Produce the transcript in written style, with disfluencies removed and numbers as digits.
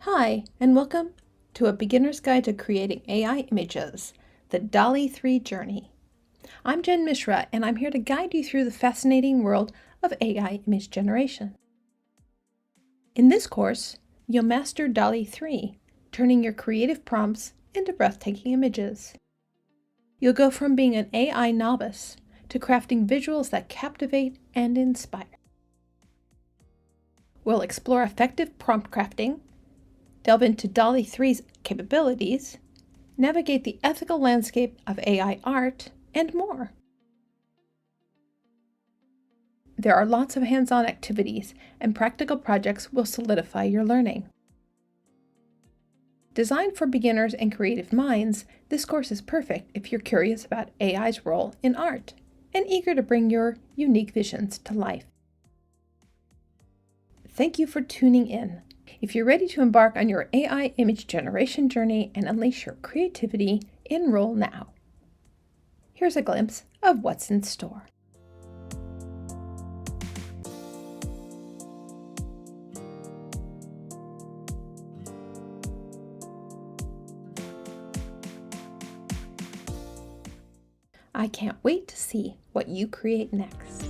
Hi, and welcome to A Beginner's Guide to Creating AI Images, the DALL-E 3 Journey. I'm Jenn Mishra, and I'm here to guide you through the fascinating world of AI image generation. In this course, you'll master DALL-E 3, turning your creative prompts into breathtaking images. You'll go from being an AI novice to crafting visuals that captivate and inspire. We'll explore effective prompt crafting, delve into DALL-E 3's capabilities, navigate the ethical landscape of AI art, and more. There are lots of hands-on activities, and practical projects will solidify your learning. Designed for beginners and creative minds, this course is perfect if you're curious about AI's role in art and eager to bring your unique visions to life. Thank you for tuning in. If you're ready to embark on your AI image generation journey and unleash your creativity, enroll now. Here's a glimpse of what's in store. I can't wait to see what you create next.